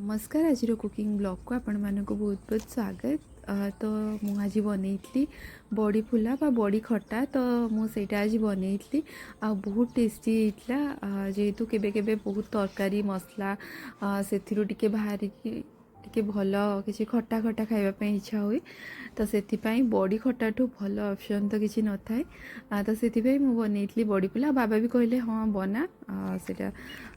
नमस्कार आज cooking blog को आपण मानक बहुत बहुत स्वागत। तो मु आज बनई बड़ी फुला बा बड़ी खटा तो मुझे आज बनई आ बहुत टेस्टी होता जेहेतु केबे केबे बहुत तरकारी मसला से बाहर टे भल किसी खटा खटा खावाई इच्छा हुए तो से बड़ी खटा ठू भल ऑप्शन तो किसी न था तो से बनई बड़ी फुला बाबा भी कहले हाँ बना सेटा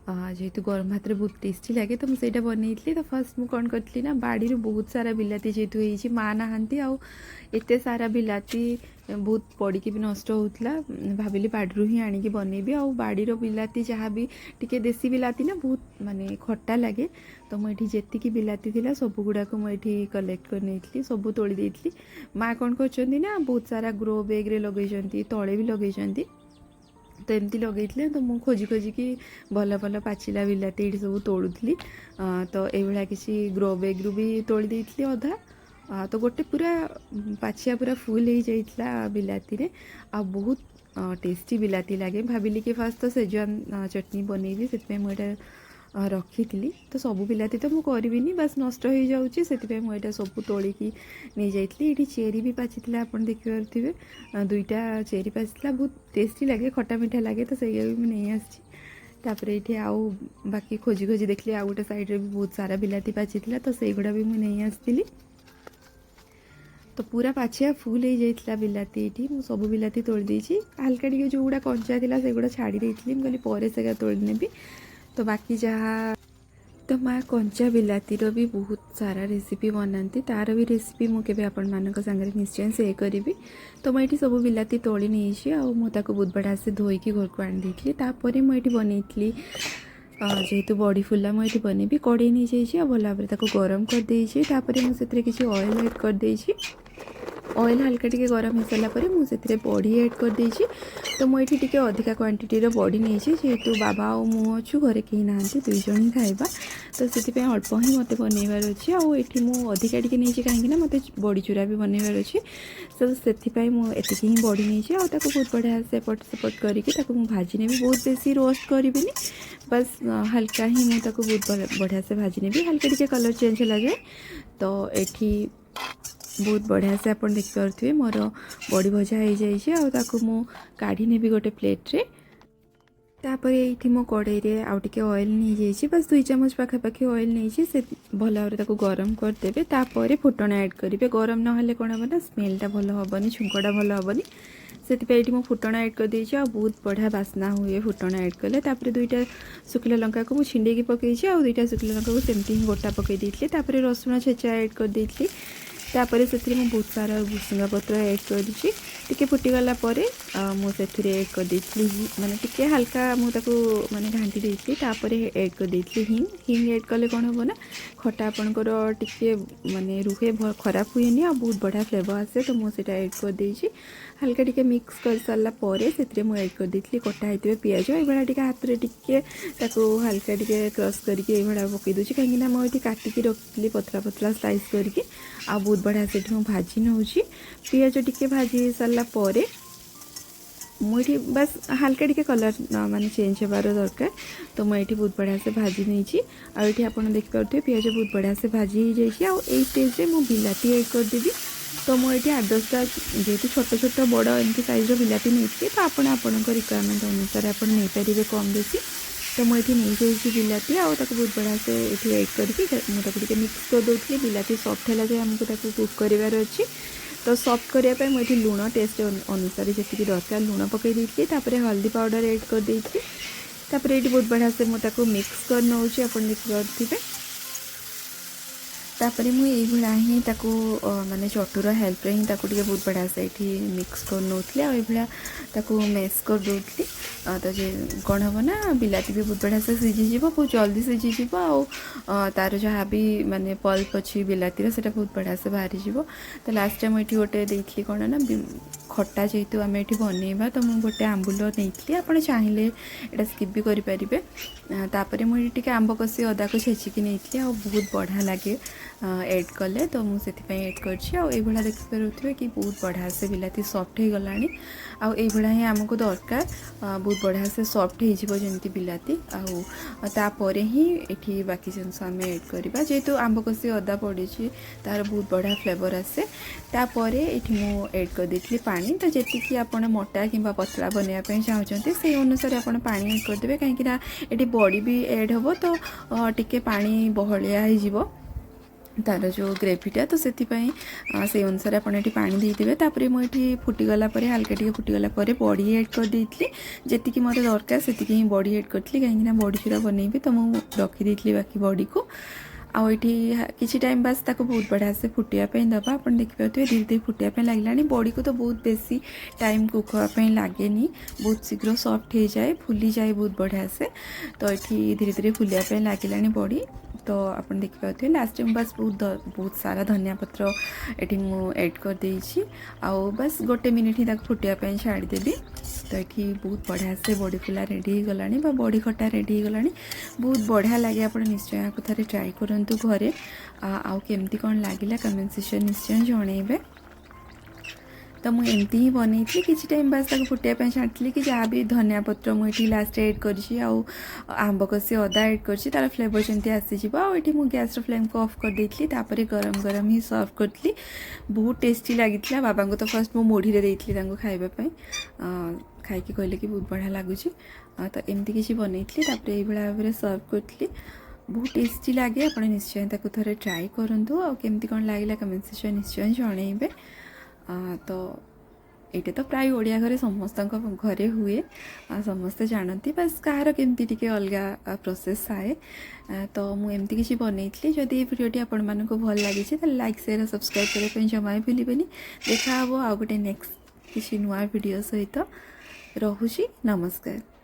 जेहेतु गरम भात बहुत टेस्टी लगे तो मुझे बनई तो फर्स्ट मुझे कौन करी ना बाड़ी बहुत सारा बिलाती जेहेतु होती माँ नहांती आते सारा बिलाती बहुत पड़ी भी नष्ट होता भाविली बाड़ी ही आणिकी बनईबी आ बाड़ीर बिलाती जहाँ भी टी देसी बिलाती ना बहुत माने खट्टा लगे तो मुझे जी बिलाती थिला सब गुड़ाक मुझे कलेक्ट कर नहीं सब तोड़ी देती माँ कौन कर ना बहुत सारा ग्रो बैग्रे लगे तले भी लगे तो एमती लगे तो मुझे खोजी खोजिकी भल भल पाचिला बिलाती ये सब तोड़ूली तो ये किसी ग्रो बैग रू भी तोड़ी देती अधा तो गोटे पूरा पाचिया पूरा फुल हो जाता बिलाती रे आ बहुत टेस्टी बिलाती लगे भाविली कि फास्ट तो सेजवान चटनी बनईबी से मुझे रखी तो सबू बिलाती तो मुझे करी बस नष्ट हो जाऊँगी से मुझे सब तोड़िकी नहीं जाइली ये चेरी भी पाची आप देखिपे दुईटा चेरी पाची बहुत टेस्टी लगे खटा मीठा लगे तो से भी नहीं आसपर ये आउ बाकी खोजी खोजी देखली आ गोटे साइड भी बहुत सारा बिलाती पाची तो से गुड़ा भी मुझे नहीं आसती तो पूरा पाचिया फुल हो जाता बिलाती ये मुझे सब बिलाती तोड़ देती हल्का टी जो गुड़ा कंचा था से गुड़ा छाड़ी देती कहली पर से तोड़ नेबी तो बाकी जहाँ तो माँ कंचा बिलातीर भी बहुत सारा रेसिपी बनाती तार भी रेसिपी मुझे आपण मानक सागर निश्चय सेयर करी तो मुझे सब बिलाती तोड़ी नहीं मुझे बहुत बड़ा से धोईकी घर को आनी देती मुझे बनई जेहेतु बड़ी फुला मुझे बनईबी कड़े नहीं जाइए भल भाव गरम कर देपर मुझे किसी ऑयल ऐड कर देइछि ऑयल हल्का टी गरम हो सारापर मुझे बड़ी ऐड कर देइछि तो मुझे टी अधिका क्वांटिटीर बड़ी नहीं जेहेतु बाबा और मु अच्छु घरे कहीं ना दुई जन ही खाइबा तो से अल्प ही मत बनइबार अच्छे आठी अधिका टी नहीं कहीं मत बड़ी चूरा भी बनइबार अच्छे तो से मुझे ही बड़ी नहीं बहुत बढ़िया से एपट सेपट करके भाजी नेबी बहुत बेसी रोस्ट करी बस हल्का ही मुझे बहुत बढ़िया से भाजी नेबी हल्का टी कलर चेंज लगे तो ये बहुत बढ़िया से आप देखिपे मोर बड़ी भजा हो जाइए मु काढ़ी नेबी गोटे प्लेट रे तापर ये मो कड़ई रे आउ टिके ऑयल नहीं जाइए बस 2 चम्मच पाखापाखि ऑयल नहीं से भल भाव गरम करदेवे तापर फुटण ऐड करेंगे गरम ना कौन हम ना स्मेलटा भल हेनी छुंकटा भल हेनी से मो फुटण ऐड कर देइछि आ बहुत बढ़िया बास्ना हुए फुटण ऐड कले तापर 2टा सुखिला लंका को छिंडेकी पकईछि आ 2टा सुखिला लंका को सेमती ही गोटा पकई देइछि तापर रसुण छेचा ऐड कर देइछि तापर से बहुत सारा भुसुंगा पत्र ऐड कर दीजिए टिके फुटीगला मुझे ऐड कर देती माने टिके हल्का मुझे माने घाटी देती तापर ऐड कर देती हिंग हिंग ऐड कले कौन हम ना खटा आपणकर टिके माने रुहे खराब हुए नहीं बहुत बढ़िया फ्लेवर आसे तो मुझे ऐड कर देइछि हल्का टिके मिक्स कर सारा से मुझे ऐड कर देती कटा होते पियाज ये टे हाथ में टिके हल्का टिके क्रश करके पकई दूसरी कहीं मुझे काटिकी रखी पतला पतला स्लाइस करके आ बहुत बढ़िया से भाजी नौ पियाज टिके भाजी सारा मुझे बस हल्का टिके कलर माने चेंज होबार दरकार तो मुझे बहुत बढ़िया से भाजी नहीं आठ आप देखिपे पियाज बहुत बढ़िया से भाजी हो जाए स्टेज में मुझे बिलाती ऐड करदेवी तो मुझे 8-10टा जेहेतु छोट छोट बड़ एमती साइज बिलाती नहीं तो आपण रिक्वायरमेंट अनुसार आप नहीं पारे कम बेसी तो मुझे नहीं जाइए बिलाती बहुत बढ़िया से ये ऐड करके मुझे मिक्स कर दूसरी बिलाती सॉफ्ट है जाए आमको कुक करार अच्छी तो सॉफ्ट करने मुझे लुण टेस्ट अनुसार जी दरकार लुण पकई देती हल्दी पाउडर ऐड कर देती ये बहुत बढ़िया से मुझे मिक्स कर नौ आप देखिपे तापर मुझे ही माने चटुर हेल्प रे ही बहुत बढ़िया से ये मिक्स कर नौली आया मेस कर दूसरी तो जे कौन हम ना बिलाती भी बहुत बढ़िया से सीझीज बहुत जल्दी सीझीज तार जहाँ भी माने पल्प अच्छी बिलातीर से बहुत बढ़िया से बाहरी तो लास्ट टाइम ये गोटे देती कौन ना खटा जेहेतु आम ये बनइबा तो मुझे गोटे आंबुल नहीं आप चाहिए यहाँ स्किप भी करेंगे तापर मुझे आंब कषी अदा को छेचिकी नहीं बहुत बढ़िया लगे एड कले तो मुझे ऐड कर देखिपे कि बहुत बढ़िया से बिलाती सॉफ्ट हो गलानी आई ही आमको दरकार बहुत बढ़िया से सॉफ्ट होमती बिलाती आपर ही ये बाकी जिनस आम एड करवा जेहेतु आंब कषि अदा पड़ी तार बहुत बढ़िया फ्लेवर आसे तापर ये मुझे एड कर देती पानी तो जी आप मोटा कि पतला बनवाई चाहते से अनुसार आप पानी एड करदे कहीं ये बड़ी भी एड हम तो टिके पानी बहलिया हो तार जो ग्रेवीटा तो से अनुसार आप पानी देदेवे तापर मुझे फुटीगला हल्का टे फुटीगला बड़ी एड कर देती जी मत दरकार से ही बड़ी एड करी कहीं बड़ी चूरा बनईबी तो मुझे रखीदी बाकी बड़ी को आईटी किसी टाइम बास ताको बहुत बढ़िया से फुटापी दबा आप देखिए धीरे धीरे फुटापी लगे बड़ी को तो बहुत बेसी टाइम कुक होगापी लगे बहुत शीघ्र सॉफ्ट हो जाए फुली जाए बहुत बढ़िया से तो ये धीरे धीरे फुलापी लगे बड़ी तो आप देखिए लास्ट टाइम बस बहुत सारा धनिया पत्र ये मुझे एड कर देछि आउ बस गोटे मिनिट ही फुटापी छाड़देवी तो ये बहुत बढ़िया से बड़ी फुला रेडी हो गलानी बड़ी खटा रेडी हो गलानी बहुत बढ़िया लगे आप निश्चय आपको थे ट्राई करूँ घरे आउ केमती कौन लगे कमेंट सेक्शन निश्चय जनइबे तो मुझे एमती ही बनई थी किसी टाइम बास फुटापी छाड़ी कि जहाँ भी धनिया पत्र मुझे लास्ट एड कर आंब कषि अदा एड कर तार फ्लेवर जमी आसीज आईटी मुझे गैस फ्लेम को ऑफ कर देती गरम गरम ही सर्व करी बहुत टेस्टी लगी बाबा को तो फर्स्ट मो मुढ़ी देती खावाई खाई कहले कि बहुत बढ़िया लगुच तो एमती किसी बनई ये भाव में सर्व करी बहुत टेस्टी लगे आप निश्चय थे ट्राई करूँ आमती कौन लगे कमेंट सेक्शन निश्चय जनइबे तो ये तो प्राय ओडिया घरे समस्त घरे हुए समस्ते जानती बस कहार केमती टिके अलग प्रोसेस आए तो मुझे किसी बनई जदि भिडियोटी आपण मानक भल लगी लाइक शेयर सब्सक्राइब करने जमा भी भूलें देखा आ गोटे नेक्स्ट किसी नुआ वीडियो सहित रहुची नमस्कार।